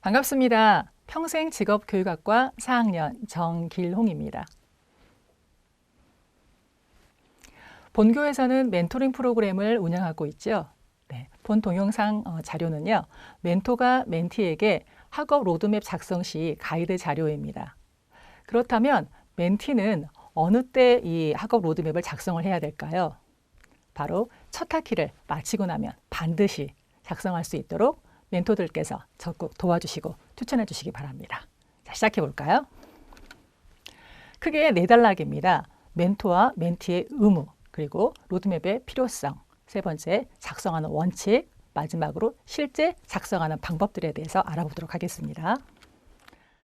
반갑습니다. 평생직업교육학과 4학년 정길홍입니다. 본교에서는 멘토링 프로그램을 운영하고 있죠. 네, 본 동영상 자료는요. 멘토가 멘티에게 학업 로드맵 작성 시 가이드 자료입니다. 그렇다면 멘티는 어느 때 이 학업 로드맵을 작성을 해야 될까요? 바로 첫 학기를 마치고 나면 반드시 작성할 수 있도록 멘토들께서 적극 도와주시고 추천해 주시기 바랍니다. 자, 시작해 볼까요? 크게 4단락입니다. 멘토와 멘티의 의무, 그리고 로드맵의 필요성, 세 번째 작성하는 원칙, 마지막으로 실제 작성하는 방법들에 대해서 알아보도록 하겠습니다.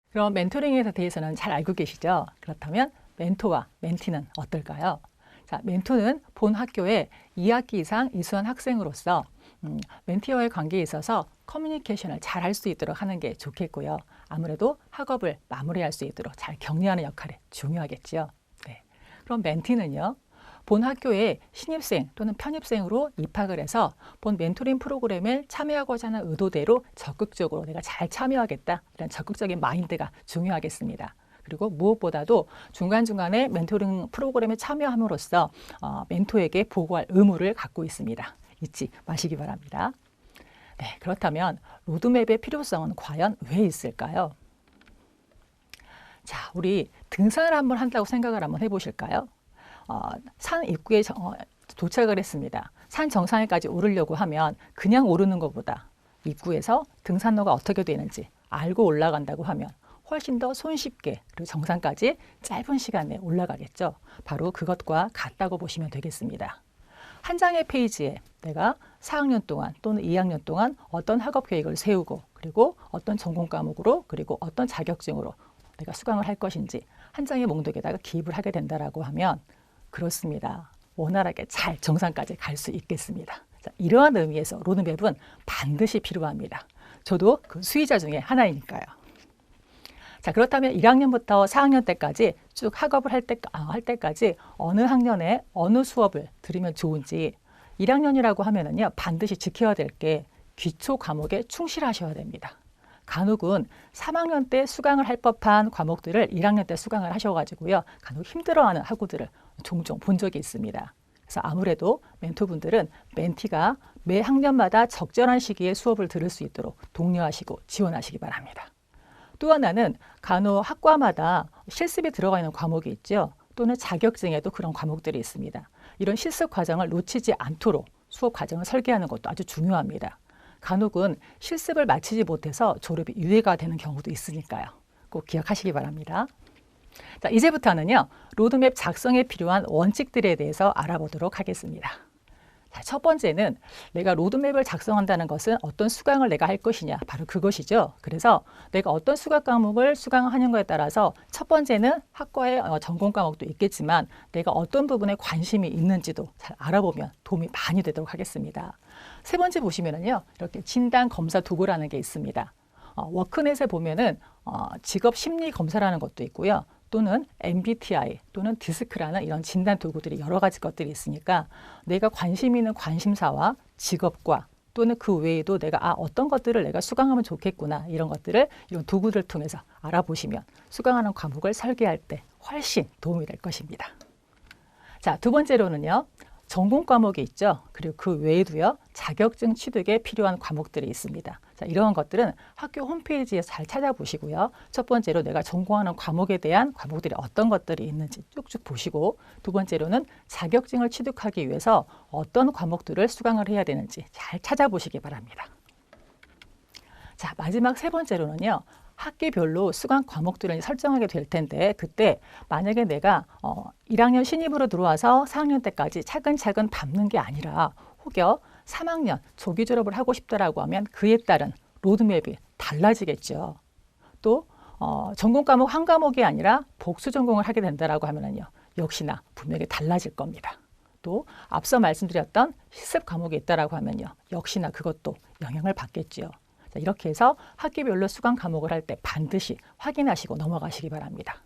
그럼 멘토링에 대해서는 잘 알고 계시죠? 그렇다면 멘토와 멘티는 어떨까요? 자, 멘토는 본 학교에 2학기 이상 이수한 학생으로서 멘티와의 관계에 있어서 커뮤니케이션을 잘 할 수 있도록 하는 게 좋겠고요. 아무래도 학업을 마무리할 수 있도록 잘 격려하는 역할이 중요하겠죠. 네. 그럼 멘티는요. 본 학교에 신입생 또는 편입생으로 입학을 해서 본 멘토링 프로그램을 참여하고자 하는 의도대로 적극적으로 내가 잘 참여하겠다 이런 적극적인 마인드가 중요하겠습니다. 그리고 무엇보다도 중간중간에 멘토링 프로그램에 참여함으로써 멘토에게 보고할 의무를 갖고 있습니다. 잊지 마시기 바랍니다. 네, 그렇다면 로드맵의 필요성은 과연 왜 있을까요? 자, 우리 등산을 한번 한다고 생각을 한번 해보실까요? 산 입구에 도착을 했습니다. 산 정상에까지 오르려고 하면 그냥 오르는 것보다 입구에서 등산로가 어떻게 되는지 알고 올라간다고 하면 훨씬 더 손쉽게 그리고 정상까지 짧은 시간 내에 올라가겠죠. 바로 그것과 같다고 보시면 되겠습니다. 한 장의 페이지에 내가 4학년 동안 또는 2학년 동안 어떤 학업 계획을 세우고 그리고 어떤 전공 과목으로 그리고 어떤 자격증으로 내가 수강을 할 것인지 한 장의 몽독에다가 기입을 하게 된다라고 하면 그렇습니다. 원활하게 잘 정상까지 갈 수 있겠습니다. 자, 이러한 의미에서 로드맵은 반드시 필요합니다. 저도 그 수의자 중에 하나이니까요. 자, 그렇다면 1학년부터 4학년 때까지 쭉 학업을 할 때까지 어느 학년에 어느 수업을 들으면 좋은지 1학년이라고 하면은요, 반드시 지켜야 될 게 기초 과목에 충실하셔야 됩니다. 간혹은 3학년 때 수강을 할 법한 과목들을 1학년 때 수강을 하셔가지고요, 간혹 힘들어하는 학우들을 종종 본 적이 있습니다. 그래서 아무래도 멘토분들은 멘티가 매 학년마다 적절한 시기에 수업을 들을 수 있도록 독려하시고 지원하시기 바랍니다. 또 하나는 간혹 학과마다 실습이 들어가 있는 과목이 있죠. 또는 자격증에도 그런 과목들이 있습니다. 이런 실습 과정을 놓치지 않도록 수업 과정을 설계하는 것도 아주 중요합니다. 간혹은 실습을 마치지 못해서 졸업이 유예가 되는 경우도 있으니까요. 꼭 기억하시기 바랍니다. 자, 이제부터는요. 로드맵 작성에 필요한 원칙들에 대해서 알아보도록 하겠습니다. 자, 첫 번째는 내가 로드맵을 작성한다는 것은 어떤 수강을 내가 할 것이냐, 바로 그것이죠. 그래서 내가 어떤 수강 과목을 수강하는 것에 따라서 첫 번째는 학과의 전공 과목도 있겠지만 내가 어떤 부분에 관심이 있는지도 잘 알아보면 도움이 많이 되도록 하겠습니다. 세 번째 보시면은요, 이렇게 진단 검사 도구라는 게 있습니다. 워크넷에 보면은 직업 심리 검사라는 것도 있고요. 또는 MBTI 또는 디스크라는 이런 진단 도구들이 여러 가지 것들이 있으니까 내가 관심 있는 관심사와 직업과 또는 그 외에도 내가 어떤 것들을 내가 수강하면 좋겠구나 이런 것들을 이런 도구를 통해서 알아보시면 수강하는 과목을 설계할 때 훨씬 도움이 될 것입니다. 자, 두 번째로는요. 전공 과목이 있죠. 그리고 그 외에도요. 자격증 취득에 필요한 과목들이 있습니다. 자, 이러한 것들은 학교 홈페이지에서 잘 찾아보시고요. 첫 번째로 내가 전공하는 과목에 대한 과목들이 어떤 것들이 있는지 쭉쭉 보시고 두 번째로는 자격증을 취득하기 위해서 어떤 과목들을 수강을 해야 되는지 잘 찾아보시기 바랍니다. 자, 마지막 세 번째로는요. 학기별로 수강 과목들을 설정하게 될 텐데 그때 만약에 내가 1학년 신입으로 들어와서 4학년 때까지 차근차근 밟는 게 아니라 혹여 3학년 조기 졸업을 하고 싶다라고 하면 그에 따른 로드맵이 달라지겠죠. 또 전공 과목 한 과목이 아니라 복수 전공을 하게 된다라고 하면은요. 역시나 분명히 달라질 겁니다. 또 앞서 말씀드렸던 실습 과목이 있다라고 하면요. 역시나 그것도 영향을 받겠죠. 이렇게 해서 학기별로 수강 과목을 할 때 반드시 확인하시고 넘어가시기 바랍니다.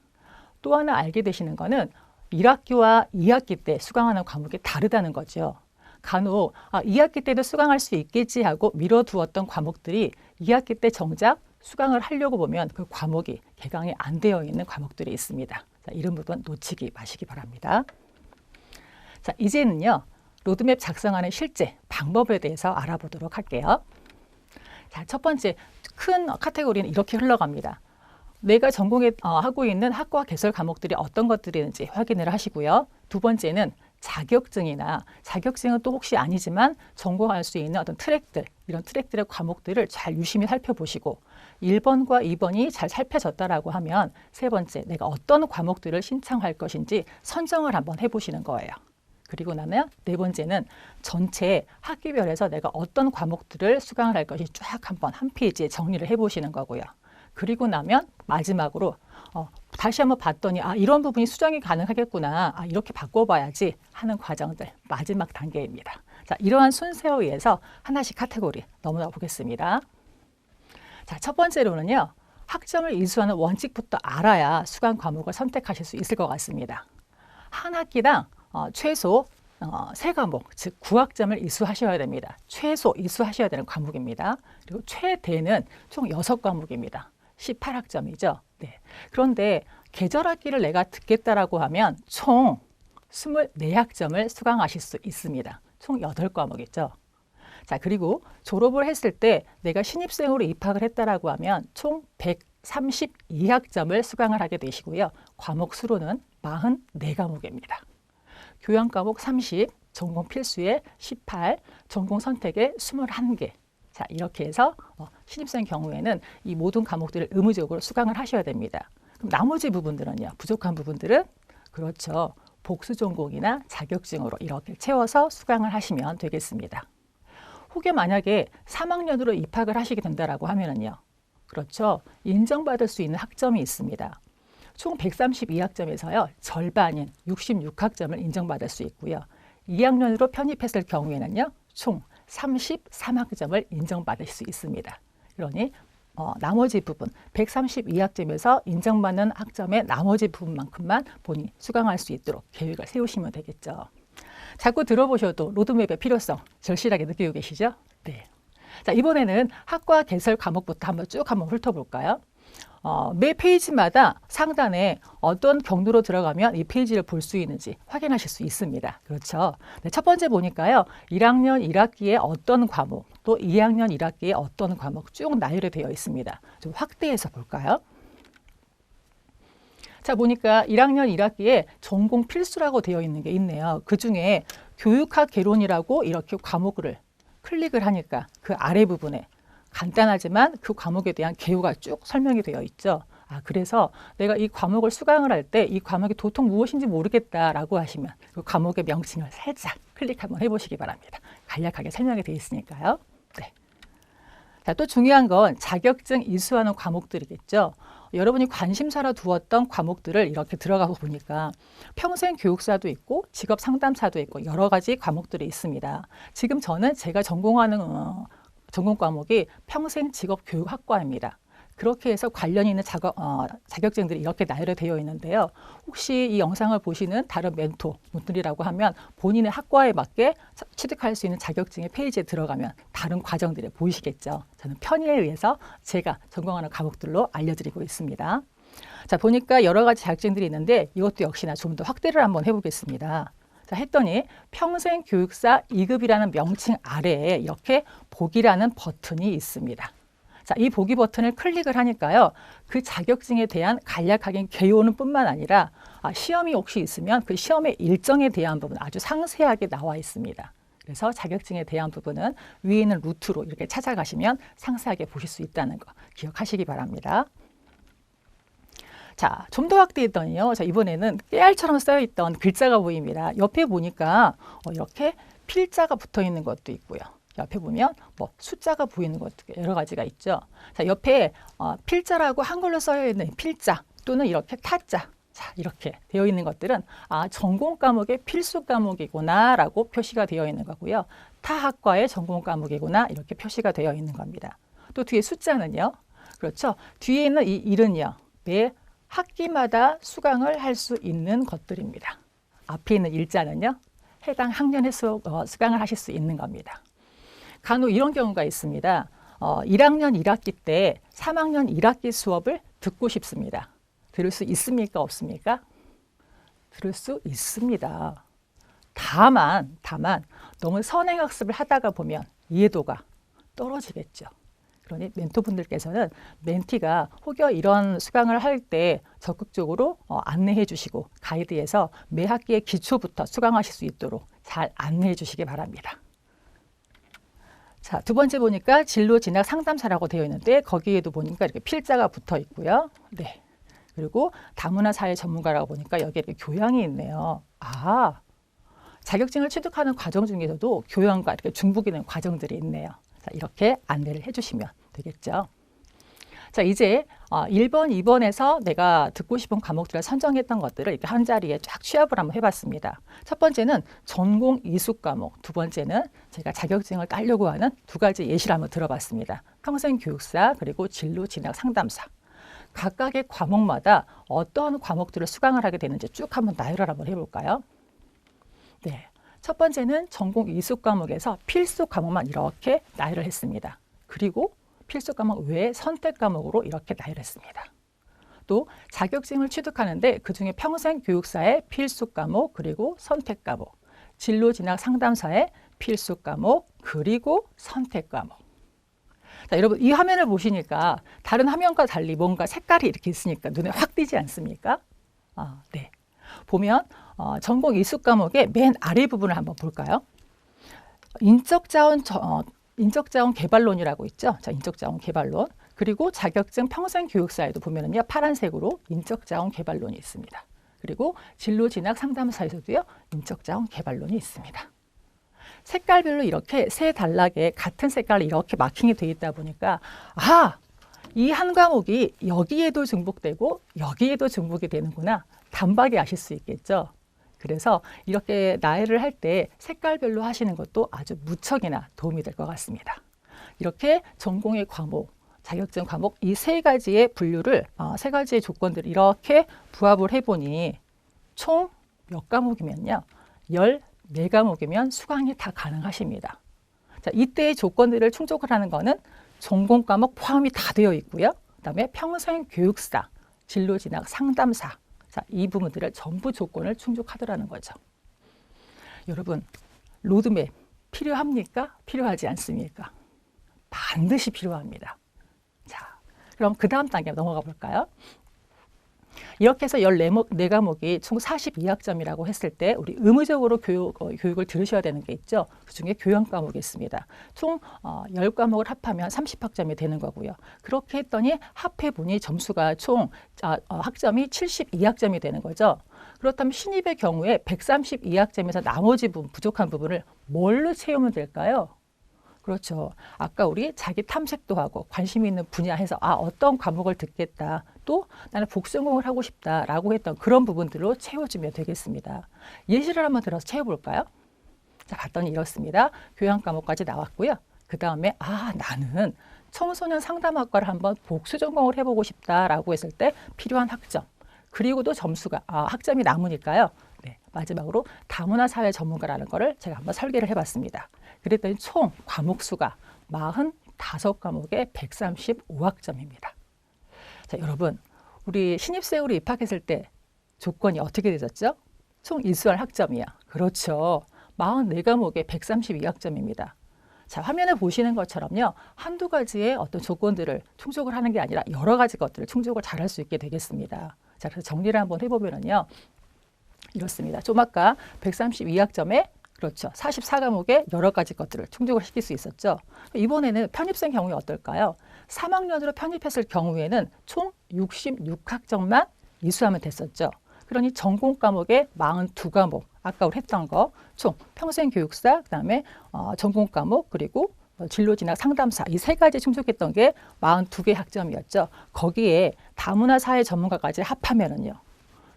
또 하나 알게 되시는 거는 1학기와 2학기 때 수강하는 과목이 다르다는 거죠. 간혹 2학기 때도 수강할 수 있겠지 하고 미뤄두었던 과목들이 2학기 때 정작 수강을 하려고 보면 그 과목이 개강이 안 되어 있는 과목들이 있습니다. 자, 이런 부분 놓치기 마시기 바랍니다. 자, 이제는요. 로드맵 작성하는 실제 방법에 대해서 알아보도록 할게요. 자, 첫 번째 큰 카테고리는 이렇게 흘러갑니다. 내가 하고 있는 학과 개설 과목들이 어떤 것들이는지 확인을 하시고요. 두 번째는 자격증은 또 혹시 아니지만 전공할 수 있는 어떤 트랙들, 이런 트랙들의 과목들을 잘 유심히 살펴보시고 1번과 2번이 잘 살펴졌다라고 하면 세 번째, 내가 어떤 과목들을 신청할 것인지 선정을 한번 해보시는 거예요. 그리고 나면 네 번째는 전체 학기별에서 내가 어떤 과목들을 수강을 할 것이 쫙 한번 한 페이지에 정리를 해보시는 거고요. 그리고 나면 마지막으로 다시 한번 봤더니 이런 부분이 수정이 가능하겠구나. 이렇게 바꿔봐야지 하는 과정들 마지막 단계입니다. 자, 이러한 순서에 의해서 하나씩 카테고리 넘어가 보겠습니다. 자, 첫 번째로는요. 학점을 이수하는 원칙부터 알아야 수강 과목을 선택하실 수 있을 것 같습니다. 한 학기당 최소 3과목, 즉 9학점을 이수하셔야 됩니다. 최소 이수하셔야 되는 과목입니다. 그리고 최대는 총 6과목입니다. 18학점이죠. 네. 그런데 계절학기를 내가 듣겠다라고 하면 총 24학점을 수강하실 수 있습니다. 총 8과목이죠. 자, 그리고 졸업을 했을 때 내가 신입생으로 입학을 했다라고 하면 총 132학점을 수강을 하게 되시고요. 과목 수로는 44과목입니다. 교양 과목 30, 전공 필수에 18, 전공 선택에 21개. 자, 이렇게 해서 신입생 경우에는 이 모든 과목들을 의무적으로 수강을 하셔야 됩니다. 그럼 나머지 부분들은요. 부족한 부분들은 그렇죠. 복수 전공이나 자격증으로 이렇게 채워서 수강을 하시면 되겠습니다. 혹여 만약에 3학년으로 입학을 하시게 된다라고 하면은요. 그렇죠. 인정받을 수 있는 학점이 있습니다. 총 132학점에서요. 절반인 66학점을 인정받을 수 있고요. 2학년으로 편입했을 경우에는요. 총 33학점을 인정받을 수 있습니다. 그러니 나머지 부분 132학점에서 인정받는 학점의 나머지 부분만큼만 본인이 수강할 수 있도록 계획을 세우시면 되겠죠. 자꾸 들어보셔도 로드맵의 필요성 절실하게 느끼고 계시죠? 네. 자, 이번에는 학과 개설 과목부터 한번 훑어볼까요? 매 페이지마다 상단에 어떤 경로로 들어가면 이 페이지를 볼 수 있는지 확인하실 수 있습니다. 그렇죠? 네, 첫 번째 보니까요. 1학년 1학기에 어떤 과목, 또 2학년 1학기에 어떤 과목 쭉 나열이 되어 있습니다. 좀 확대해서 볼까요? 자, 보니까 1학년 1학기에 전공 필수라고 되어 있는 게 있네요. 그중에 교육학 개론이라고 이렇게 과목을 클릭을 하니까 그 아래 부분에 간단하지만 그 과목에 대한 개요가 쭉 설명이 되어 있죠. 그래서 내가 이 과목을 수강을 할 때 이 과목이 도통 무엇인지 모르겠다라고 하시면 그 과목의 명칭을 살짝 클릭 한번 해보시기 바랍니다. 간략하게 설명이 되어 있으니까요. 네. 자, 또 중요한 건 자격증 이수하는 과목들이겠죠. 여러분이 관심사로 두었던 과목들을 이렇게 들어가서 보니까 평생 교육사도 있고 직업 상담사도 있고 여러 가지 과목들이 있습니다. 지금 저는 제가 전공하는 전공 과목이 평생직업교육학과입니다. 그렇게 해서 관련 있는 자격증들이 이렇게 나열이 되어 있는데요. 혹시 이 영상을 보시는 다른 멘토분들이라고 하면 본인의 학과에 맞게 취득할 수 있는 자격증의 페이지에 들어가면 다른 과정들이 보이시겠죠. 저는 편의에 의해서 제가 전공하는 과목들로 알려드리고 있습니다. 자, 보니까 여러 가지 자격증들이 있는데 이것도 역시나 좀 더 확대를 한번 해보겠습니다. 자, 했더니 평생교육사 2급이라는 명칭 아래에 이렇게 보기라는 버튼이 있습니다. 자, 이 보기 버튼을 클릭을 하니까요. 그 자격증에 대한 간략하게 개요는 뿐만 아니라 시험이 혹시 있으면 그 시험의 일정에 대한 부분 아주 상세하게 나와 있습니다. 그래서 자격증에 대한 부분은 위에 있는 루트로 이렇게 찾아가시면 상세하게 보실 수 있다는 거 기억하시기 바랍니다. 자, 좀 더 확대했더니요. 자, 이번에는 깨알처럼 써있던 글자가 보입니다. 옆에 보니까 이렇게 필자가 붙어 있는 것도 있고요. 옆에 보면 숫자가 보이는 것도 여러 가지가 있죠. 자, 옆에 필자라고 한글로 써여 있는 필자 또는 이렇게 타자. 자, 이렇게 되어 있는 것들은 전공 과목의 필수 과목이구나라고 표시가 되어 있는 거고요. 타 학과의 전공 과목이구나 이렇게 표시가 되어 있는 겁니다. 또 뒤에 숫자는요. 그렇죠. 뒤에 있는 이 일은요. 매 학기마다 수강을 할 수 있는 것들입니다. 앞에 있는 일자는요. 해당 학년에 수강을 하실 수 있는 겁니다. 간혹 이런 경우가 있습니다. 1학년 1학기 때 3학년 1학기 수업을 듣고 싶습니다. 들을 수 있습니까? 없습니까? 들을 수 있습니다. 다만 너무 선행학습을 하다가 보면 이해도가 떨어지겠죠. 그러니 멘토분들께서는 멘티가 혹여 이런 수강을 할 때 적극적으로 안내해 주시고 가이드에서 매 학기의 기초부터 수강하실 수 있도록 잘 안내해 주시기 바랍니다. 자, 두 번째 보니까 진로 진학 상담사라고 되어 있는데 거기에도 보니까 이렇게 필자가 붙어 있고요. 네. 그리고 다문화 사회 전문가라고 보니까 여기에 이렇게 교양이 있네요. 자격증을 취득하는 과정 중에서도 교양과 이렇게 중복되는 과정들이 있네요. 자, 이렇게 안내를 해주시면 되겠죠. 자, 이제 1번, 2번에서 내가 듣고 싶은 과목들을 선정했던 것들을 이렇게 한 자리에 쫙 취합을 한번 해봤습니다. 첫 번째는 전공 이수 과목, 두 번째는 제가 자격증을 따려고 하는 두 가지 예시를 한번 들어봤습니다. 평생교육사 그리고 진로 진학 상담사. 각각의 과목마다 어떤 과목들을 수강을 하게 되는지 쭉 한번 나열을 한번 해볼까요? 네, 첫 번째는 전공 이수 과목에서 필수 과목만 이렇게 나열을 했습니다. 그리고 필수 과목 외에 선택 과목으로 이렇게 나열했습니다. 또 자격증을 취득하는데 그중에 평생교육사의 필수 과목 그리고 선택 과목, 진로 진학 상담사의 필수 과목 그리고 선택 과목. 자, 여러분 이 화면을 보시니까 다른 화면과 달리 뭔가 색깔이 이렇게 있으니까 눈에 확 띄지 않습니까? 네. 보면 전공 이수 과목의 맨 아래 부분을 한번 볼까요? 인적자원 개발론이라고 있죠. 자, 인적자원 개발론. 그리고 자격증 평생교육사에도 보면은요, 파란색으로 인적자원 개발론이 있습니다. 그리고 진로 진학 상담사에서도요, 인적자원 개발론이 있습니다. 색깔별로 이렇게 세 단락에 같은 색깔로 이렇게 마킹이 되어 있다 보니까 이 한 과목이 여기에도 중복되고 여기에도 중복이 되는구나. 단박에 아실 수 있겠죠. 그래서 이렇게 나열을 할 때 색깔별로 하시는 것도 아주 무척이나 도움이 될 것 같습니다. 이렇게 전공의 과목, 자격증 과목 이 세 가지의 분류를 세 가지의 조건들을 이렇게 부합을 해보니 총 몇 과목이면요. 14과목이면 수강이 다 가능하십니다. 자, 이때의 조건들을 충족을 하는 거는 전공 과목 포함이 다 되어 있고요. 그다음에 평생교육사, 진로진학 상담사 자, 이 부분들을 전부 조건을 충족하더라는 거죠. 여러분, 로드맵 필요합니까? 필요하지 않습니까? 반드시 필요합니다. 자, 그럼 그 다음 단계 넘어가 볼까요? 이렇게 해서 14과목이 총 42학점이라고 했을 때 우리 의무적으로 교육을 들으셔야 되는 게 있죠. 그중에 교양 과목이 있습니다. 총 10과목을 합하면 30학점이 되는 거고요. 그렇게 했더니 합해보니 점수가 총 학점이 72학점이 되는 거죠. 그렇다면 신입의 경우에 132학점에서 나머지 부분, 부족한 부분을 뭘로 채우면 될까요? 그렇죠. 아까 우리 자기 탐색도 하고 관심 있는 분야에서 어떤 과목을 듣겠다. 또 나는 복수전공을 하고 싶다라고 했던 그런 부분들로 채워주면 되겠습니다. 예시를 한번 들어서 채워볼까요? 자, 봤더니 이렇습니다. 교양 과목까지 나왔고요. 그 다음에 나는 청소년 상담학과를 한번 복수전공을 해보고 싶다라고 했을 때 필요한 학점. 그리고 또 점수가 학점이 남으니까요. 네, 마지막으로 다문화 사회 전문가라는 거를 제가 한번 설계를 해봤습니다. 그랬더니 총 과목 수가 45과목에 135학점입니다. 자, 여러분, 우리 신입생으로 입학했을 때 조건이 어떻게 되셨죠? 총 이수할 학점이요. 그렇죠. 44과목에 132학점입니다. 자, 화면에 보시는 것처럼요. 한두 가지의 어떤 조건들을 충족을 하는 게 아니라 여러 가지 것들을 충족을 잘할 수 있게 되겠습니다. 자, 그래서 정리를 한번 해보면요. 이렇습니다. 좀 아까 132학점에 그렇죠. 44과목에 여러 가지 것들을 충족을 시킬 수 있었죠. 이번에는 편입생 경우에 어떨까요? 3학년으로 편입했을 경우에는 총 66학점만 이수하면 됐었죠. 그러니 전공 과목에 42과목, 아까 우리 했던 거, 총 평생교육사, 그다음에 전공 과목, 그리고 진로진학 상담사 이 세 가지 충족했던 게 42개 학점이었죠. 거기에 다문화 사회 전문가까지 합하면은요.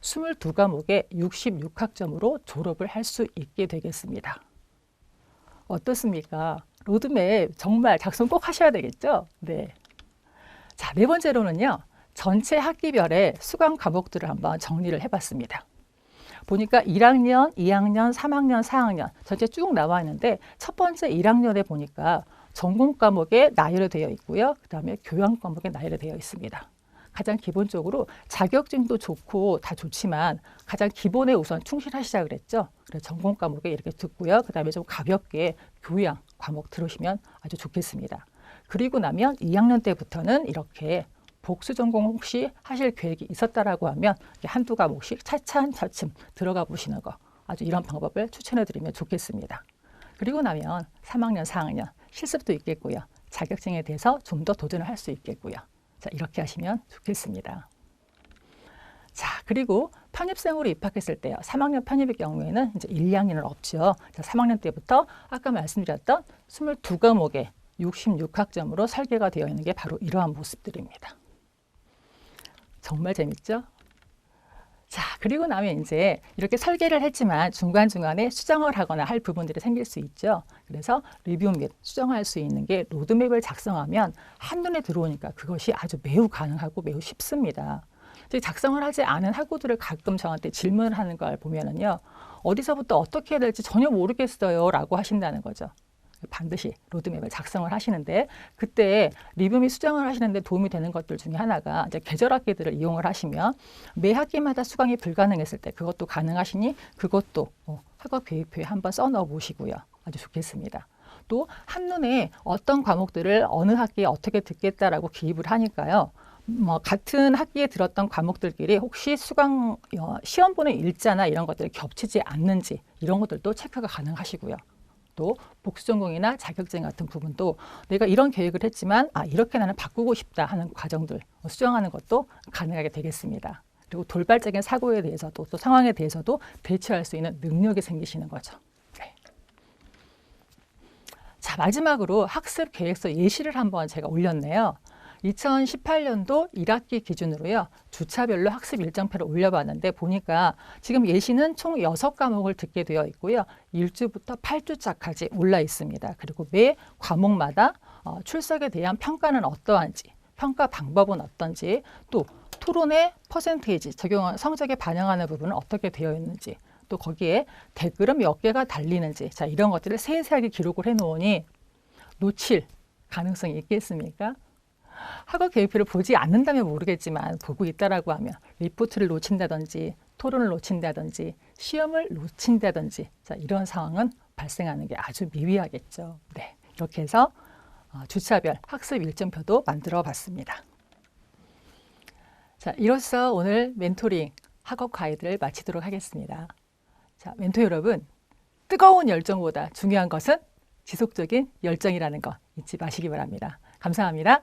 22과목에 66학점으로 졸업을 할 수 있게 되겠습니다. 어떻습니까? 로드맵 정말 작성 꼭 하셔야 되겠죠? 네. 자, 네 번째로는요. 전체 학기별의 수강 과목들을 한번 정리를 해봤습니다. 보니까 1학년, 2학년, 3학년, 4학년 전체 쭉 나와 있는데 첫 번째 1학년에 보니까 전공 과목에 나열되어 있고요. 그다음에 교양 과목에 나열되어 있습니다. 가장 기본적으로 자격증도 좋고 다 좋지만 가장 기본에 우선 충실하시자 그랬죠. 그래서 전공 과목에 이렇게 듣고요. 그다음에 좀 가볍게 교양 과목 들으시면 아주 좋겠습니다. 그리고 나면 2학년 때부터는 이렇게 복수 전공 혹시 하실 계획이 있었다라고 하면 한두 과목씩 차츰차츰 들어가 보시는 거 아주 이런 방법을 추천해 드리면 좋겠습니다. 그리고 나면 3학년, 4학년 실습도 있겠고요. 자격증에 대해서 좀 더 도전을 할 수 있겠고요. 자, 이렇게 하시면 좋겠습니다. 자, 그리고 편입생으로 입학했을 때요. 3학년 편입의 경우에는 이제 1, 2학년은 없죠. 자, 3학년 때부터 아까 말씀드렸던 22과목에 66학점으로 설계가 되어 있는 게 바로 이러한 모습들입니다. 정말 재밌죠? 자, 그리고 나면 이제 이렇게 설계를 했지만 중간중간에 수정을 하거나 할 부분들이 생길 수 있죠. 그래서 리뷰 및 수정할 수 있는 게 로드맵을 작성하면 한눈에 들어오니까 그것이 아주 매우 가능하고 매우 쉽습니다. 작성을 하지 않은 학우들을 가끔 저한테 질문을 하는 걸 보면은요. 어디서부터 어떻게 해야 될지 전혀 모르겠어요 라고 하신다는 거죠. 반드시 로드맵을 작성을 하시는데 그때 리뷰 및 수정을 하시는데 도움이 되는 것들 중에 하나가 이제 계절 학기들을 이용을 하시면 매 학기마다 수강이 불가능했을 때 그것도 가능하시니 그것도 학업 계획표에 한번 써 넣어 보시고요. 아주 좋겠습니다. 또 한눈에 어떤 과목들을 어느 학기에 어떻게 듣겠다라고 기입을 하니까요. 같은 학기에 들었던 과목들끼리 혹시 수강 시험 보는 일자나 이런 것들이 겹치지 않는지 이런 것들도 체크가 가능하시고요. 또 복수전공이나 자격증 같은 부분도 내가 이런 계획을 했지만 이렇게 나는 바꾸고 싶다 하는 과정들 수정하는 것도 가능하게 되겠습니다. 그리고 돌발적인 사고에 대해서도 또 상황에 대해서도 대처할 수 있는 능력이 생기시는 거죠. 네. 자, 마지막으로 학습 계획서 예시를 한번 제가 올렸네요. 2018년도 1학기 기준으로요. 주차별로 학습 일정표를 올려봤는데 보니까 지금 예시는 총 6과목을 듣게 되어 있고요. 1주부터 8주차까지 올라 있습니다. 그리고 매 과목마다 출석에 대한 평가는 어떠한지, 평가 방법은 어떤지, 또 토론의 퍼센테이지, 적용 성적에 반영하는 부분은 어떻게 되어 있는지, 또 거기에 댓글은 몇 개가 달리는지, 자, 이런 것들을 세세하게 기록을 해놓으니 놓칠 가능성이 있겠습니까? 학업 계획표를 보지 않는다면 모르겠지만 보고 있다라고 하면 리포트를 놓친다든지 토론을 놓친다든지 시험을 놓친다든지 자, 이런 상황은 발생하는 게 아주 미비하겠죠. 네, 이렇게 해서 주차별 학습 일정표도 만들어 봤습니다. 자, 이로써 오늘 멘토링 학업 가이드를 마치도록 하겠습니다. 자, 멘토 여러분, 뜨거운 열정보다 중요한 것은 지속적인 열정이라는 거 잊지 마시기 바랍니다. 감사합니다.